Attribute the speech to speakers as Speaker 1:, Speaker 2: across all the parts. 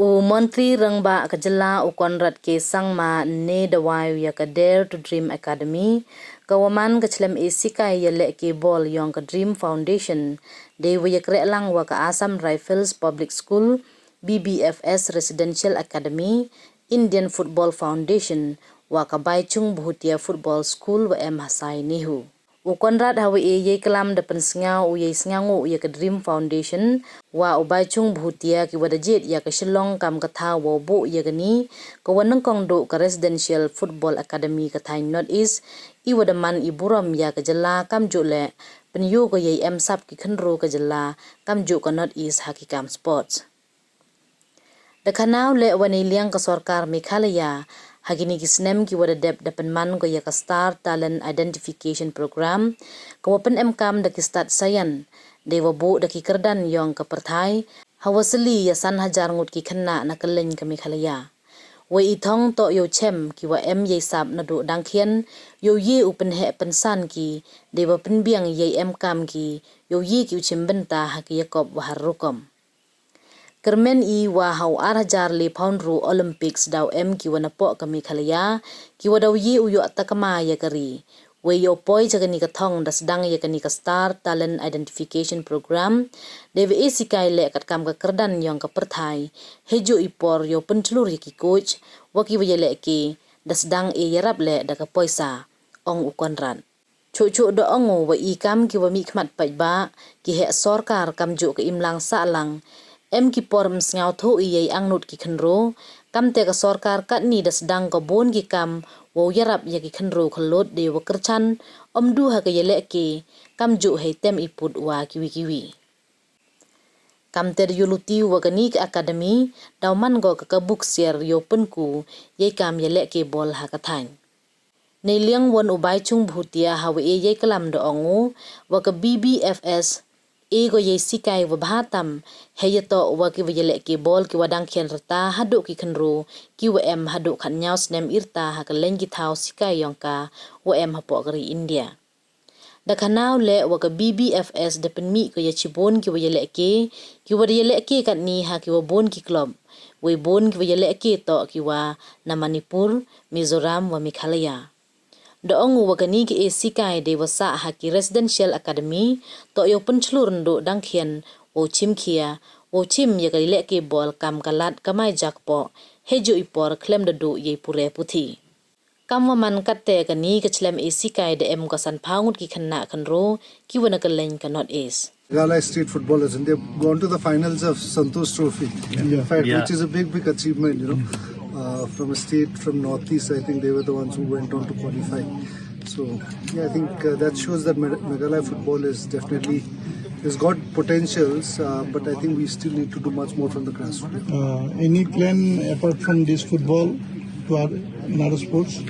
Speaker 1: U Menteri Rengba Kejela u Konrad ke Sangma ne dawai ya ke Dare to Dream Academy kawaman keclem isikai ya lek ke bol yang ke Dream Foundation de ya krek lang wa ke Assam Rifles Public School BBFS Residential Academy Indian Football Foundation wa ke Baichung Bhutai Football School wa Hasai Nehu. U Konrad hawi ye kelam depan sengau ye sengangu ye ke Dream Foundation wa u Baichung Bhutai ki wadajit ya ke Shillong kam katha wo bu ye gani ko wanang kong do ke Residential Football Academy ke Thai North East I wadaman iburam ya ke jela kam jule penyu ko ye sap ki khenro ke jela kam ju ke North East Hakikam Sports. Dekanau le wani liang ke Sarkar Meghalaya Hagini kisnem ki wada dep depan man ko ya ka Star Talent Identification Program ko wapen MKM da ki start sayan de wabu da ki kerdan yong ka perthai hawasali ya san hajar ngut ki khanna na kaleng ka Meghalaya we ithong to yo chem ki wa ye sap na do dangkhian yo ye upen he pensan ki de wapen biang ye MKM ki yo ye ki uchim benta ha ki yakob wa harukom Kermen I wa hau arhajar le poundru Olympics daw ki wanapo ka Meghalaya ki wadaw ye uyo atakama ya kari. We yo poi jagani katong das dang ya kani ka Star Talent Identification Program deve isikai le kat kam ka kerdan yang ka perthai hejo ipor yo pencelur ya ki coach waki wa le ki das dang yarap le da ka poisa ong ukonran. Cucu do ongo wa I kam ki wa mikmat pajba ki he Sarkar kam jo ka imlang salang ki porm sngau tho I ang nut ki khenro kam te ka Sarkar kat ni das dang ko bon ki kam wo yarap ya ki khenro kholot de wa kerchan du ha ka yele ki kam ju he tem iput wa kiwi kam ter yuluti wa ganik academy daw man go ka book share yo penku ye kam yele ki bol ha ka thain ne liang won u Baichung Bhutai hawe ye kalam do ongu wa ka BBFS ego ye sikai wa bhatam heyato wa ki wajele ki bol ki wadang khian rata hadu ki khenro ki wa hadu khan nyaus nem Wyrta ha ka lengi thau sikai yongka wa hapo gari India da khanau le wa ka BBFS de penmi ko ye chibon ki wajele ki wadele ki kat ni ha ki wa bon ki club we bon ki wajele ki to ki wa na Manipur Mizoram wa Meghalaya Doong wakani ki sikai de wasa haki Residential Academy to yo penchlur ndo dangkhian o chim khia o chim ye kale ke bol kam kalat kamai jakpo hejo ipor klem do ye pure puthi kamwaman katte kani kachlem sikai de ko san phaungut ki khanna khanro ki wana kaleng ka North East
Speaker 2: Meghalaya state footballers and they've gone to the finals of Santosh Trophy which is a big achievement from a state from Northeast. I think they were the ones who went on to qualify. So yeah, I think that shows that Meghalaya football is definitely has got potentials, but I think we still need to do much more from the grassroots.
Speaker 3: Any plan apart from this football to other sports?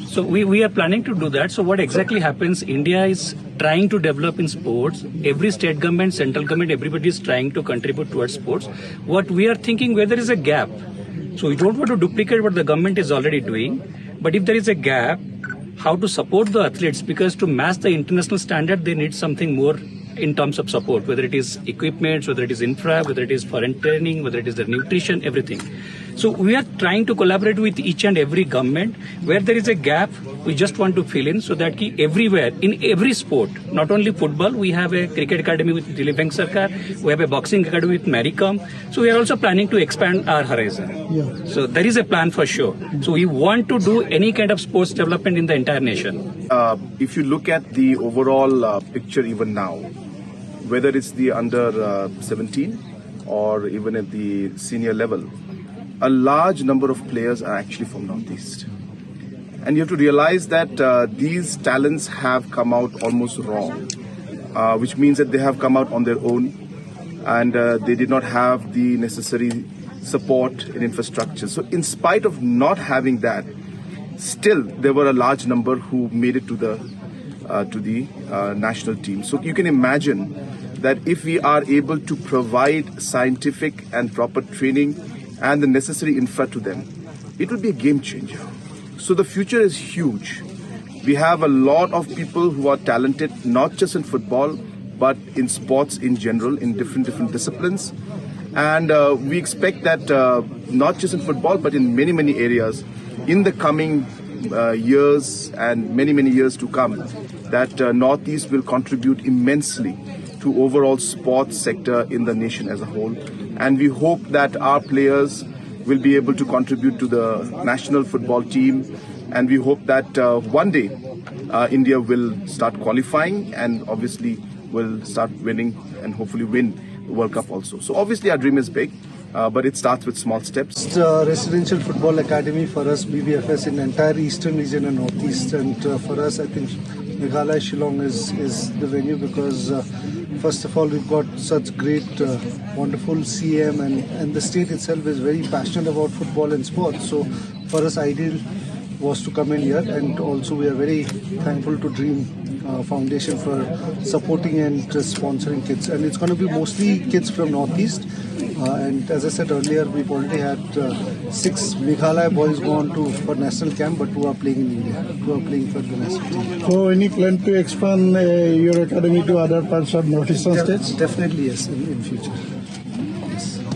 Speaker 4: So we are planning to do that. So what exactly happens, India is trying to develop in sports. Every state government, central government, everybody is trying to contribute towards sports. What we are thinking, where there is a gap, so we don't want to duplicate what the government is already doing, but if there is a gap, how to support the athletes, because to match the international standard, they need something more in terms of support, whether it is equipment, whether it is infra, whether it is foreign training, whether it is their nutrition, everything. So we are trying to collaborate with each and every government. Where there is a gap, we just want to fill in so that everywhere, in every sport, not only football, we have a cricket academy with Dilip Veng Sarkar, we have a boxing academy with Mary Kom. So we are also planning to expand our horizon. So there is a plan for sure. So we want to do any kind of sports development in the entire nation.
Speaker 5: If you look at the overall picture even now, whether it's the under 17 or even at the senior level, a large number of players are actually from Northeast. And you have to realize that these talents have come out almost wrong, which means that they have come out on their own and they did not have the necessary support in infrastructure. So in spite of not having that, still there were a large number who made it to the national team. So you can imagine that if we are able to provide scientific and proper training and the necessary infra to them, it will be a game changer. So the future is huge. We have a lot of people who are talented, not just in football, but in sports in general, in different disciplines. And we expect that not just in football, but in many, many areas, in the coming years and many, many years to come, that Northeast will contribute immensely to overall sports sector in the nation as a whole. And we hope that our players will be able to contribute to the national football team. And we hope that one day India will start qualifying and obviously will start winning and hopefully win the World Cup also. So obviously our dream is big, but it starts with small steps.
Speaker 2: It's a residential football academy for us, BBFS, in the entire eastern region and northeast. And for us, I think Meghalaya Shillong is the venue because first of all, we've got such great, wonderful CM, and the state itself is very passionate about football and sports. So for us, ideal was to come in here, and also we are very thankful to Dream Foundation for supporting and sponsoring kids. And it's going to be mostly kids from Northeast. And as I said earlier, we've already had 6 Meghalaya boys go on for national camp, but 2 are playing in India, 2 are playing for the national team.
Speaker 3: So any plan to expand your academy to other parts of northeastern states?
Speaker 2: Definitely yes, in future.